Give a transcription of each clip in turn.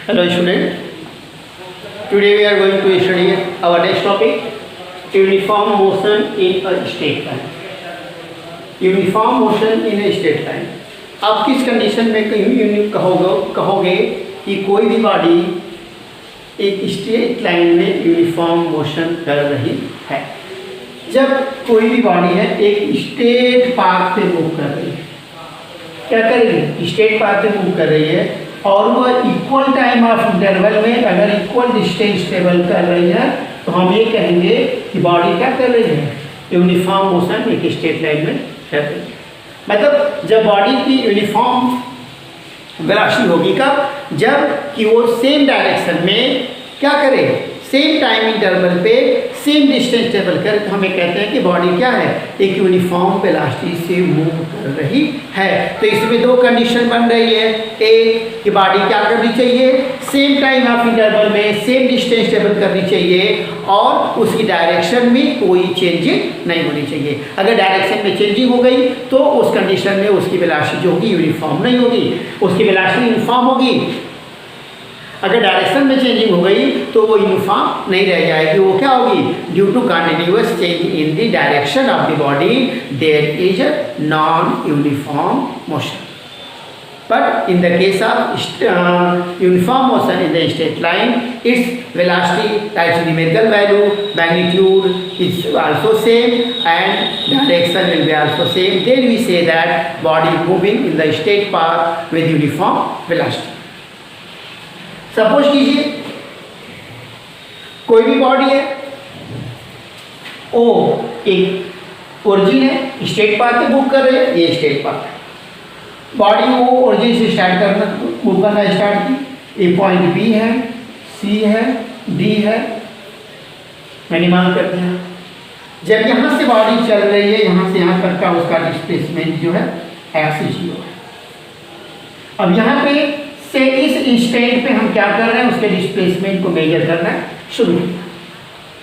Hello student, today we are going to study our next topic, uniform motion in a straight line. Uniform motion in a straight line. आप किस condition में कहोगे कि कोई भी body एक straight line में यूनिफॉर्म मोशन कर रही है? जब कोई भी बॉडी है एक स्ट्रेट पाथ पे मूव कर रही है, क्या कर रही है? स्ट्रेट पाथ पे मूव कर रही है और वह इक्वल टाइम ऑफ इंटरवल में अगर इक्वल डिस्टेंस ट्रेवल कर रही है तो हम ये कहेंगे कि बॉडी क्या कर रही है? यूनिफॉर्म मोशन एक स्ट्रेट लाइन में कर रही है। मतलब जब बॉडी की यूनिफॉर्म वेलोसिटी होगी कब? जब कि वो सेम डायरेक्शन में क्या करे, सेम टाइम इंटरवल पे सेम डिस्टेंस ट्रेवल कर, हमें कहते हैं कि बॉडी क्या है, एक यूनिफॉर्म वेलोसिटी से मूव कर रही है। तो इसमें दो कंडीशन बन रही है, एक कि बॉडी क्या करनी चाहिए, सेम टाइम ऑफ इंटरवल में सेम डिस्टेंस ट्रेवल करनी चाहिए और उसकी डायरेक्शन में कोई चेंजिंग नहीं होनी चाहिए। अगर डायरेक्शन में चेंजिंग हो गई तो उस कंडीशन में उसकी वेलोसिटी जो होगी यूनिफॉर्म नहीं होगी, उसकी वेलोसिटी यूनिफॉर्म होगी। अगर डायरेक्शन में चेंजिंग हो गई तो वो यूनिफॉर्म नहीं रह जाएगी, वो क्या होगी? Due to continuous change in the direction of the body there is a non uniform motion. But in the case of uniform motion in the straight line, its velocity, its numerical value, magnitude is also same and direction will be also same. Then we say that body moving in the straight path with uniform velocity. Suppose कीजिए कोई भी body है, ओ एक origin है, straight path पे move कर रहे हैं, ये स्ट्रेट पाथ है। बॉडी को ओरिजिन से स्टार्ट करना मूव करना स्टार्ट की, ए पॉइंट बी है, सी है, डी है, मैंने मान कर दिया। जब यहाँ से बॉडी चल रही है यहाँ से यहाँ तक का उसका डिस्प्लेसमेंट जो है x0 है। अब यहाँ पे से इस इंस्टेंट पे हम क्या कर रहे हैं, उसके डिस्प्लेसमेंट को मेजर करना शुरू किया।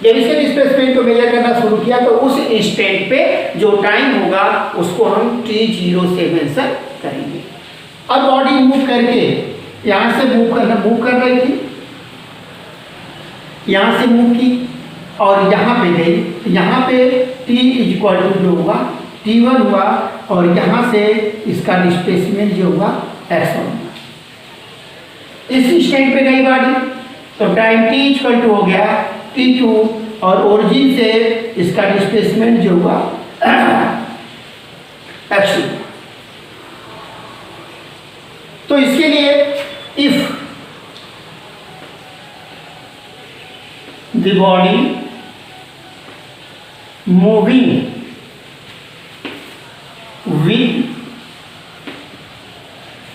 जब इसके डिस्प्लेसमेंट को मेजर करना शुरू किया तो उस इंस्टेंट पे जो टाइम होगा उसको हम t0 से मेंशन करेंगे। अब बॉडी मूव करके यहाँ से मूव कर रही थी, यहाँ से मूव की और यहाँ पे गई, यहाँ पे t इक्वल टू जो होगा t1 हुआ और यहाँ से इसका डिस्प्लेसमेंट जो होगा x1 हुआ। इस इंस्टेंट पे गई बॉडी तो टाइम t इक्वल टू हो गया t2 और ओरिजिन से इसका डिस्प्लेसमेंट जो हुआ x2। तो इसके लिए if the body moving with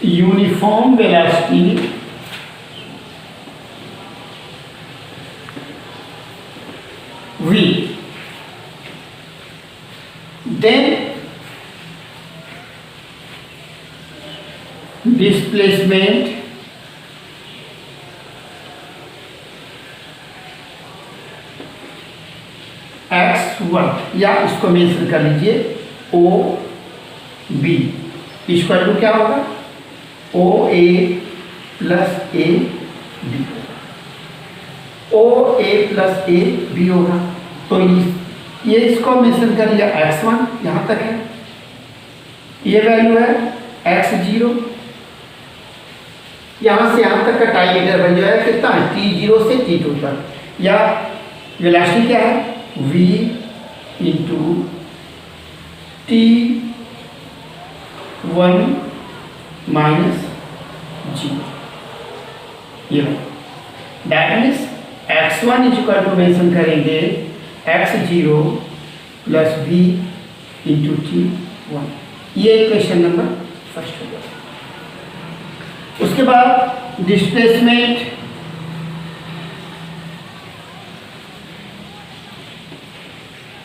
uniform velocity v, then displacement x1 या इसको मेंशन कर लीजिए ओ बी इक्वल टू क्या होगा, O A plus A B, O A plus A B होगा। तो ये इसको मेंशन कर लिया x1 यहाँ तक है, ये वैल्यू है x0, यहाँ से यहाँ तक का टाइम इंटरवल जो है कितना है, t0 से t2 तक, या वेलोसिटी क्या है v into t1 minus g। ये that means x1 equal to mention करेंगे x0 plus v into t1। ये इक्वेशन नंबर फर्स्ट हो गया। उसके बाद displacement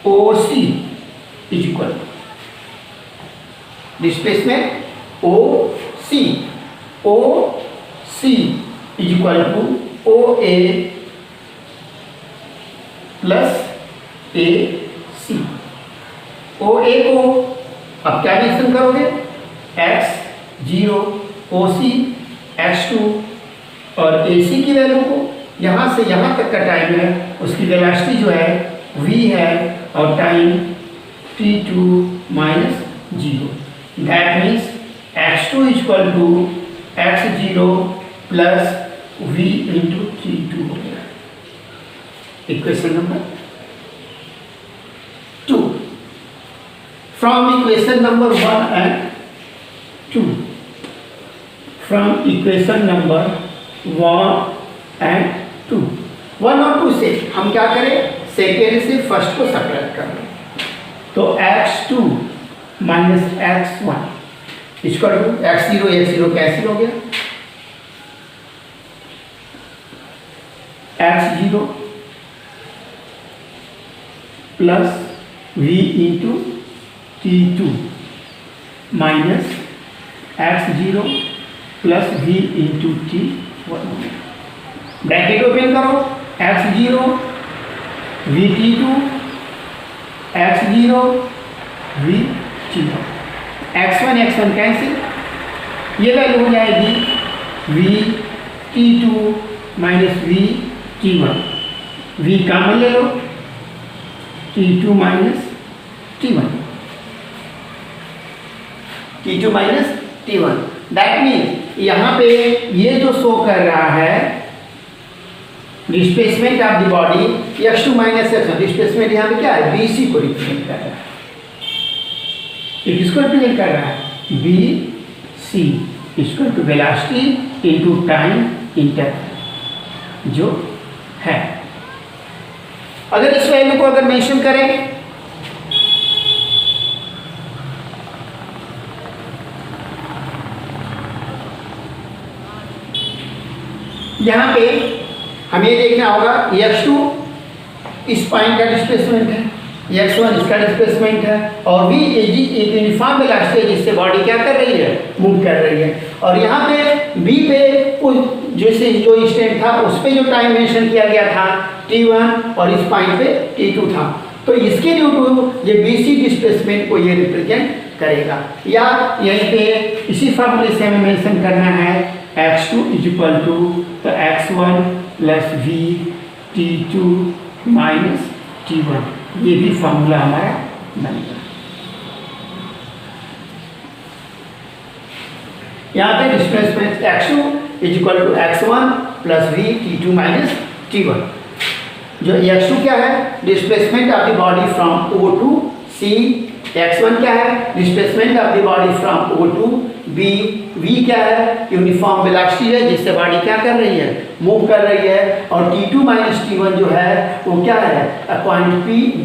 OC equal displacement OC equal to OA plus AC। OA को अब क्या मेंशन करोगे, x0, OC x2 और AC की वैल्यू को यहाँ से यहाँ तक का टाइम है, उसकी वेलोसिटी जो है v है और time t2 minus 0। That means x2 equal to x0 plus v into t2 हो गया। Equation number 2 from equation number 1 and 2। From equation number 1 and 2, 1 और 2 से हम क्या करें, सेकेंड से फर्स्ट को सब्ट्रैक्ट कर लें। तो x2 minus x1 equal to x0 cancel हो गया, x0 plus v into t2 minus x0 plus v into t1। Bracket open करो, x0 vt2 x0 vt1, x1 cancel, ये वैल्यू हो जाएगी vt2 minus vt1, v common ले लो, t2 minus t1, t2 minus t1। That means यहाँ पे ये जो show कर रहा है displacement of the body x2 minus x1, displacement यहाँ पे क्या है, BC को रिप्रेजेंट कर रहा है। ये किसको रिप्रेजेंट कर रहा है, BC equal to velocity into time interval जो है। अगर इस वैल्यू को अगर मेंशन करें, यहां पे हमें देखना होगा x2 इस पॉइंट का डिस्प्लेसमेंट है, x1 इसका डिस्प्लेसमेंट है और v एक यूनिफॉर्म वेलोसिटी है जिससे बॉडी क्या कर रही है, मूव कर रही है। और यहाँ पे b पे जैसे जो इंस्टेंट था उस पे जो टाइम मेंशन किया गया था t1 और इस पॉइंट पे t2 था, तो इसके ड्यू टू ये BC डिस्प्लेसमेंट को ये रिप्रेजेंट करेगा। या यहीं पे इसी फॉर्मूले से हमें मेंशन करना है x2 इक्वल टू तो x1 plus v t2 minus t1, ये भी फॉर्मूला हमारा बनेगा। यहाँ पे displacement x2 equal to x1 plus v t2 minus t1। जो x2 क्या है, displacement of the body from O to C, x1 क्या है, displacement of the body from O to B, v क्या है, यूनिफॉर्म वेलोसिटी है जिससे body क्या कर रही है, मूव कर रही है। और t2 माइनस t1 जो है वो क्या है, पॉइंट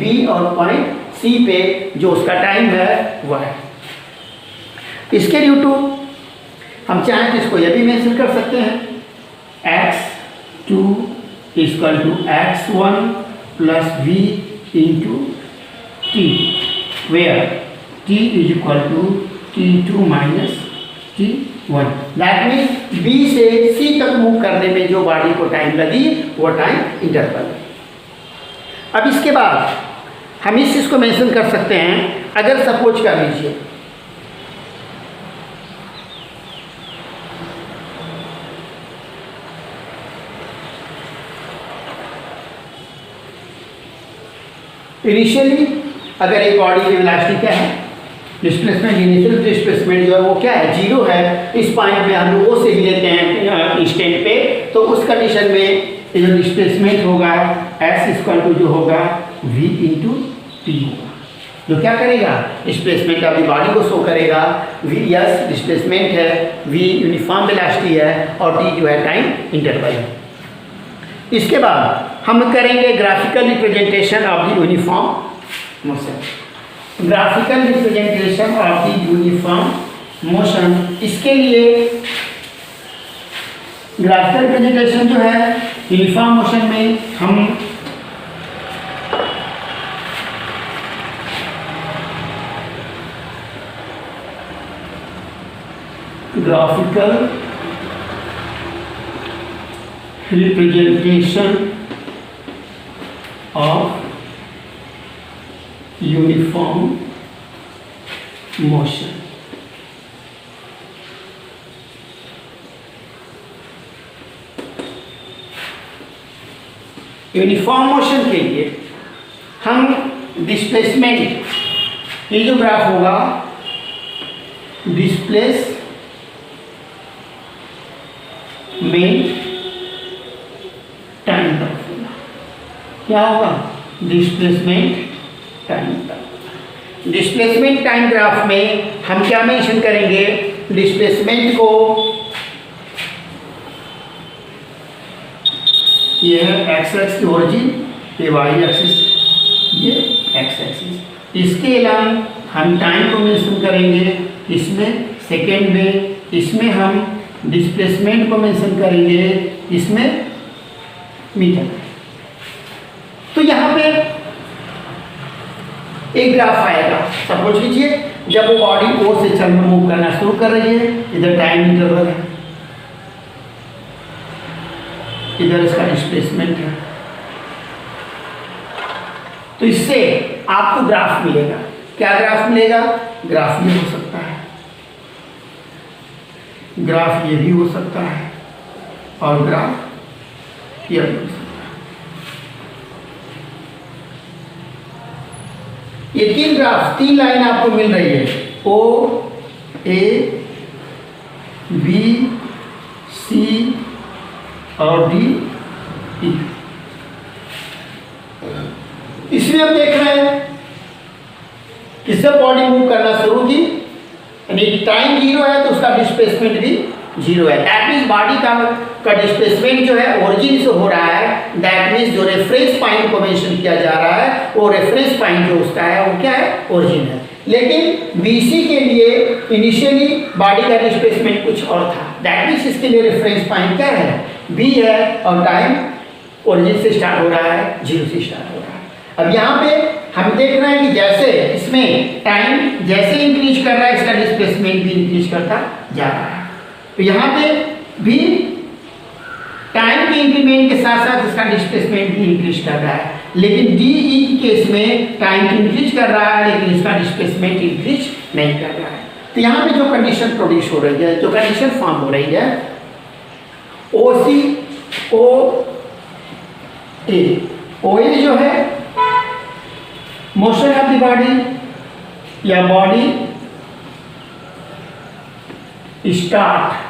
B और पॉइंट C पे जो उसका टाइम है वह है। इसके ड्यू टू हम चाहें तो इसको यह भी मेंशन कर सकते हैं x2 equal to x1 plus v into t, where t is equal to t2 minus t1। That means b से c तक मूव करने में जो बॉडी को टाइम लगी वो टाइम इंटरवल है। अब इसके बाद हम इस चीज़ को मेंशन कर सकते हैं, अगर सपोज कर लीजिए इनिशियली अगर एक बॉडी की वेलोसिटी क्या है, डिस्प्लेसमेंट, इनिशियल डिस्प्लेसमेंट जो है वो क्या है, 0 है। इस पॉइंट में हम लोग से भी लेते हैं इंस्टेंट पे, तो उस कंडीशन में ये जो डिस्प्लेसमेंट होगा s इक्वल टू जो होगा v इंटू टी होगा, जो क्या करेगा, डिस्प्लेसमेंट ऑफ द बॉडी को शो करेगा। v यस डिस्प्लेसमेंट है, v यूनिफॉर्म वेलोसिटी है और t जो है टाइम इंटरवल है। इसके बाद हम करेंगे graphical representation of the uniform motion. Graphical representation of the uniform motion, इसके लिए ग्राफिकल रिप्रेजेंटेशन जो है यूनिफॉर्म मोशन में हम graphical representation of uniform motion। Uniform motion के लिए हम डिस्प्लेसमेंट ये जो ग्राफ होगा, डिस्प्लेसमेंट टाइम ग्राफ होगा। क्या होगा? Displacement time graph. Displacement time graph में हम क्या मेंशन करेंगे? डिस्प्लेसमेंट को, ये है एक्स एक्सिस ओरिजिन, ये वाई एक्सिस, ये एक्स एक्सिस। इसके अलावा हम टाइम को मेंशन करेंगे इसमें सेकेंड में, इसमें हम डिस्प्लेसमेंट को मेंशन करेंगे इसमें मीटर। तो यहाँ पे एक ग्राफ आएगा, सपोज कीजिए जब वो बॉडी ओ से चलना मूव करना शुरू कर रही है, इधर टाइम इंटरवल है, इधर इसका डिस्प्लेसमेंट है, तो इससे आपको ग्राफ मिलेगा। क्या ग्राफ मिलेगा? ग्राफ ये हो सकता है, ग्राफ ये भी हो सकता है, और ग्राफ ये भी हो सकता है। ये तीन ग्राफ, तीन लाइन आपको मिल रही है, ओ ए बी सी और डी ई। इसमें हम देख रहे हैं किससे बॉडी मूव करना शुरू की, यानी टाइम 0 है तो उसका डिस्प्लेसमेंट भी 0 है। दैट मीन्स बॉडी का डिस्प्लेसमेंट जो है ओरिजिन से हो रहा है। दैट मीन्स जो रेफरेंस पॉइंट को मेंशन किया जा रहा है वो रेफरेंस पॉइंट जो उसका है वो क्या है? ओरिजिन है। लेकिन BC के लिए इनिशियली बॉडी का डिस्प्लेसमेंट कुछ और था। दैट मीन्स इसके लिए रेफरेंस पॉइंट क्या है? B है, और टाइम ओरिजिन से स्टार्ट हो रहा है, 0 से स्टार्ट हो रहा है। अब यहाँ पे हम देख रहे हैं कि जैसे इसमें टाइम जैसे इंक्रीज कर रहा है, इसका डिस्प्लेसमेंट भी इंक्रीज करता जा रहा है। तो यहाँ पे भी टाइम के इंक्रीमेंट के साथ साथ इसका डिस्प्लेसमेंट भी इंक्रीज कर रहा है। लेकिन DE के केस में टाइम इंक्रीज कर रहा है लेकिन इसका डिस्प्लेसमेंट इंक्रीज नहीं कर रहा है। तो यहाँ पे जो कंडीशन प्रोड्यूस हो रही है, जो कंडीशन फॉर्म हो रही है, OA जो है मोशन ऑफ द बॉडी या body start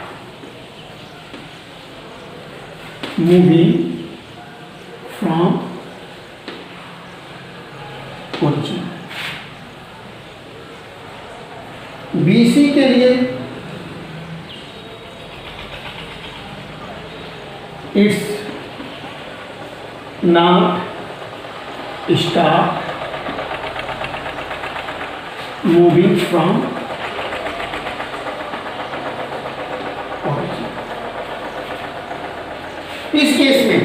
moving from origin. BC के लिए it's not start moving from origin. इस केस में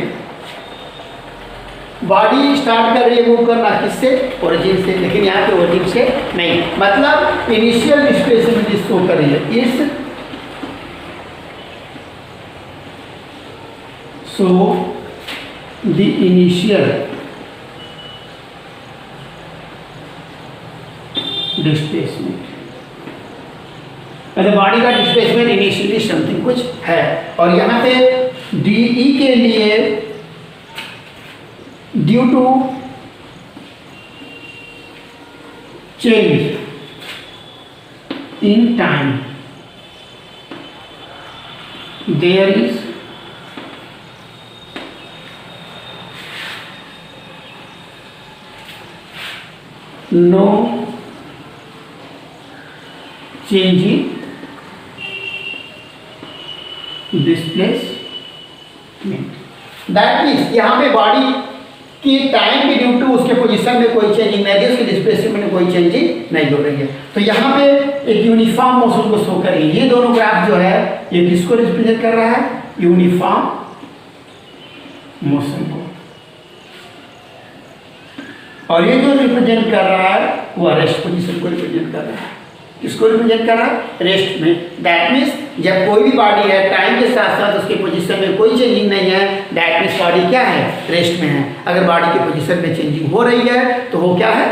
बॉडी स्टार्ट कर रही है मूव करना किससे? ओरिजिन से, लेकिन यहाँ पे ओरिजिन से नहीं, मतलब इनिशियल डिस्प्लेसमेंट शो कर रही है। इस सो द इनिशियल डिस्प्लेसमेंट, मतलब बॉडी का डिस्प्लेसमेंट इनिशियली समथिंग कुछ है। और यहाँ पे DE के लिए due to change in time there is no change in displacement. That means यहाँ पे बॉडी की टाइम की ड्यू टू उसके पोजीशन में कोई चेंजिंग नहीं है, उसके डिस्प्लेसमेंट में कोई चेंजिंग नहीं हो रही है। तो यहाँ पे एक यूनिफॉर्म मोशन को शो करेगी। ये दोनों ग्राफ जो है ये किसको रिप्रेजेंट कर रहा है? यूनिफॉर्म मोशन को। और ये जो रिप्रेजेंट कर रहा है वो रेस्ट पोजीशन को रिप्रेजेंट कर रहा है। किसको रिप्रेजेंट कर रहा है? रेस्ट में। दैट मीन्स जब कोई भी बॉडी है टाइम के साथ साथ उसके पोजीशन में कोई चेंजिंग नहीं है, दैट मीन्स बॉडी क्या है? रेस्ट में है। अगर बॉडी के पोजीशन में चेंजिंग हो रही है तो वो क्या है?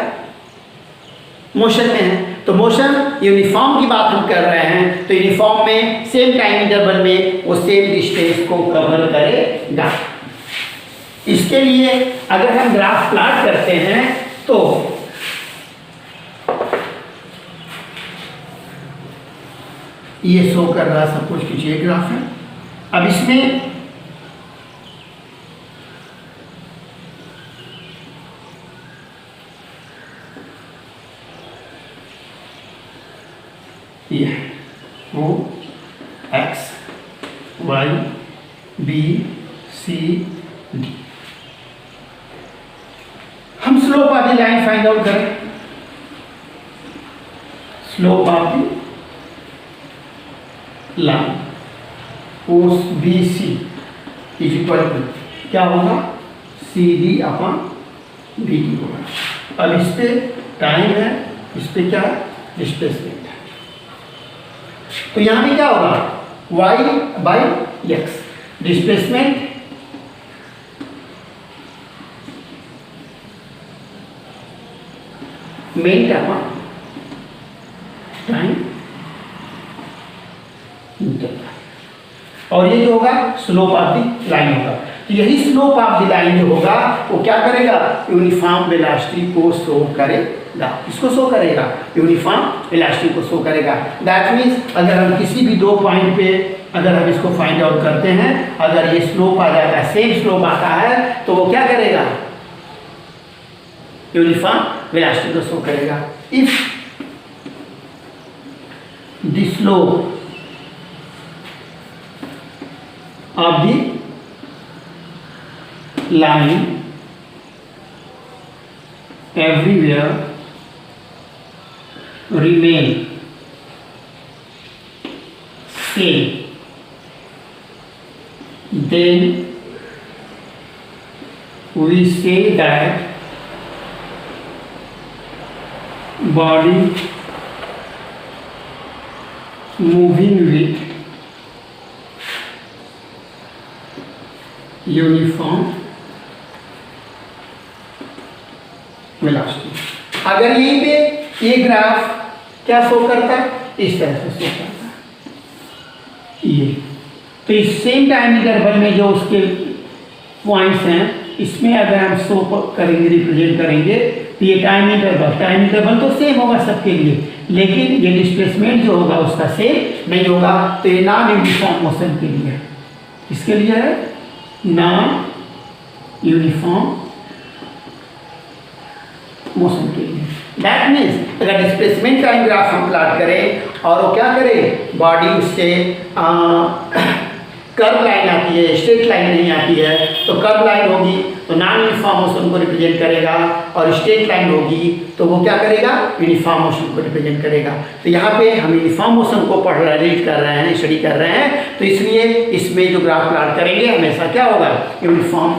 मोशन में है। तो मोशन यूनिफॉर्म की बात हम कर रहे हैं, तो यूनिफॉर्म में सेम टाइम इंटरवल में वो सेम डिस्टेंस को कवर करेगा। इसके लिए अगर हम ग्राफ प्लॉट करते हैं तो ये शो कर रहा सब कुछ कुछ ये ग्राफ है। अब इसमें ये वो X Y B C D. हम slope of the line find out करें। Slope of the line cause B C is equal to क्या होगा, C D upon B D होगा। अब इस पे टाइम है, इस पे क्या है, डिस्प्लेसमेंट है। तो यहां पे क्या होगा, y by x, displacement main upon time और ये जो होगा स्लोप ऑफ द लाइन होगा। तो यही स्लोप ऑफ द लाइन जो होगा वो क्या करेगा, यूनिफॉर्म वेलोसिटी को शो करेगा। इसको शो करेगा, यूनिफॉर्म वेलोसिटी को शो करेगा। दैट मीन्स अगर हम किसी भी दो पॉइंट पे अगर हम इसको फाइंड आउट करते हैं, अगर ये स्लोप आ जाता है, सेम स्लोप आता है, तो वो क्या करेगा, यूनिफॉर्म वेलोसिटी को शो करेगा। If the slope of the line everywhere remain same, then we say that body moving with uniform velocity. अगर यहीं पे ये ग्राफ क्या शो करता है, इस तरह से शो करता है ये, तो इस सेम टाइम इंटरवल में जो उसके पॉइंट्स हैं, इसमें अगर हम शो करेंगे, रिप्रेजेंट करेंगे, तो ये टाइम इंटरवल तो सेम होगा सबके लिए, लेकिन ये डिस्प्लेसमेंट जो होगा उसका सेम नहीं होगा। तो ये नॉन यूनिफॉर्म मोशन के लिए है। किसके लिए है, नॉन यूनिफॉर्म मोशन के लिए। दैट मीन्स अगर डिस्प्लेसमेंट टाइम ग्राफ हम प्लॉट करें और वो क्या करें, बॉडी उससे कर्व लाइन आती है, स्ट्रेट लाइन नहीं आती है, तो कर्व लाइन होगी तो नॉन यूनिफॉर्म मोशन को रिप्रेजेंट करेगा, और स्ट्रेट लाइन होगी तो वो क्या करेगा, यूनिफॉर्म मोशन को रिप्रेजेंट करेगा। तो यहाँ पे हम यूनिफॉर्म मोशन को पढ़ रहे, रीड कर रहे हैं, स्टडी कर रहे हैं, तो इसलिए इसमें जो ग्राफ प्लॉट करेंगे हमेशा क्या होगा, यूनिफॉर्म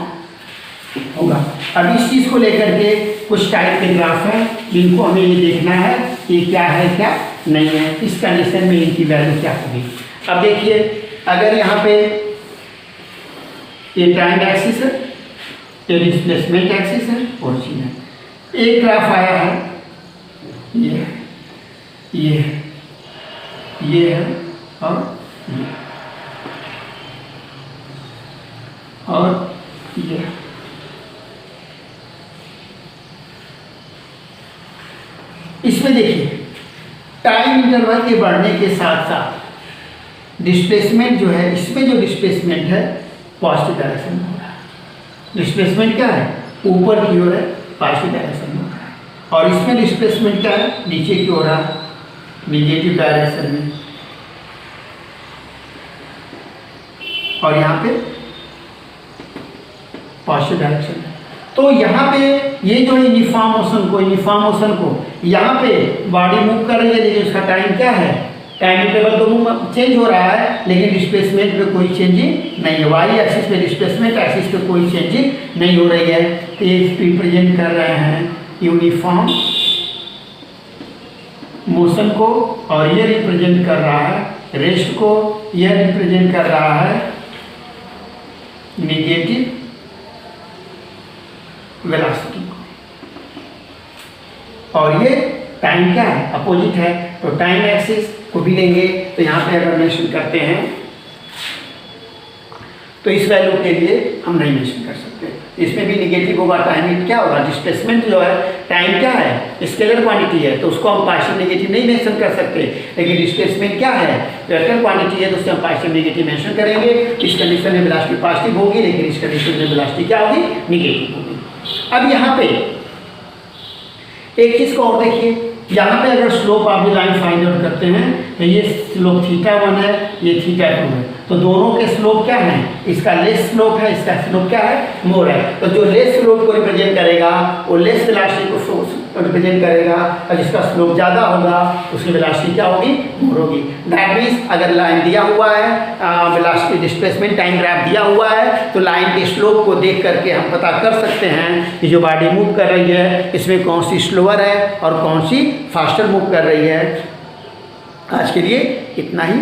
होगा। अब इस चीज़ को लेकर के कुछ टाइप के ग्राफ हैं जिनको हमें ये देखना है कि क्या है क्या नहीं है, इस कंडीशन में इनकी वैल्यू क्या होगी। अब देखिए, अगर यहाँ पे ये टाइम एक्सिस है, ये डिस्प्लेसमेंट एक्सिस है, ओरिजिन है। एक ग्राफ आया है, ये है और ये है। इसमें देखिए टाइम इंटरवल के बढ़ने के साथ साथ डिस्प्लेसमेंट जो है, इसमें जो डिस्प्लेसमेंट है पॉजिटिव डायरेक्शन में हो रहा है। डिस्प्लेसमेंट क्या है, ऊपर की ओर है, पॉजिटिव डायरेक्शन में हो रहा है। और इसमें डिस्प्लेसमेंट क्या है, नीचे की ओर है, निगेटिव डायरेक्शन में। और यहाँ पे पॉजिटिव डायरेक्शन में। तो यहाँ पे ये जो यूनिफॉर्म मोशन को यहाँ पे बॉडी मूव कर रही है, लेकिन उसका टाइम क्या है, टाइम इंटरवल तो मूव चेंज हो रहा है, लेकिन डिस्प्लेसमेंट में कोई चेंजिंग नहीं है। वाई एक्सिस पे डिस्प्लेसमेंट एक्सिस पे कोई चेंजिंग नहीं हो रही है। तो ये रिप्रेजेंट कर रहे हैं यूनिफॉर्म मोशन को, और ये रिप्रेजेंट कर रहा है रेस्ट को, यह रिप्रेजेंट कर रहा है निगेटिव वेलोसिटी को, और ये टाइम क्या है, अपोजिट है। तो टाइम एक्सिस को भी लेंगे, तो यहाँ पे अगर मेंशन करते हैं तो इस वैल्यू के लिए हम नहीं मेंशन कर सकते। इसमें भी निगेटिव होगा। टाइम क्या होगा, डिस्प्लेसमेंट जो है, टाइम क्या है, स्केलर क्वांटिटी है, तो उसको हम पार्शियल नेगेटिव नहीं मेंशन कर सकते। लेकिन डिस्प्लेसमेंट क्या है, वेक्टर क्वांटिटी है, तो उससे हम पार्शियल नेगेटिव मेंशन करेंगे। इस कंडीशन में वेलोसिटी पॉजिटिव होगी, लेकिन इस कंडीशन में वेलोसिटी क्या होगी, निगेटिव होगी। अब यहाँ पे एक चीज़ को और देखिए, यहाँ पे अगर स्लोप आप लाइन फाइंड आउट करते हैं तो ये स्लोप θ1 है, ये θ2 है, तो दोनों के स्लोप क्या है, इसका लेस स्लोप है, इसका स्लोप क्या है, मोर है। तो जो लेस स्लोप को रिप्रेजेंट करेगा वो लेस वेलोसिटी को रिप्रेजेंट करेगा, और जिसका स्लोप ज़्यादा होगा उसकी वेलोसिटी क्या होगी, मोर होगी। दैट मीन्स अगर लाइन दिया हुआ है, वेलोसिटी डिस्प्लेसमेंट टाइम ग्राफ दिया हुआ है, तो लाइन के स्लोप को देख करके हम पता कर सकते हैं कि जो बॉडी मूव कर रही है इसमें कौन सी स्लोअर है और कौन सी फास्टर मूव कर रही है। आज के लिए इतना ही।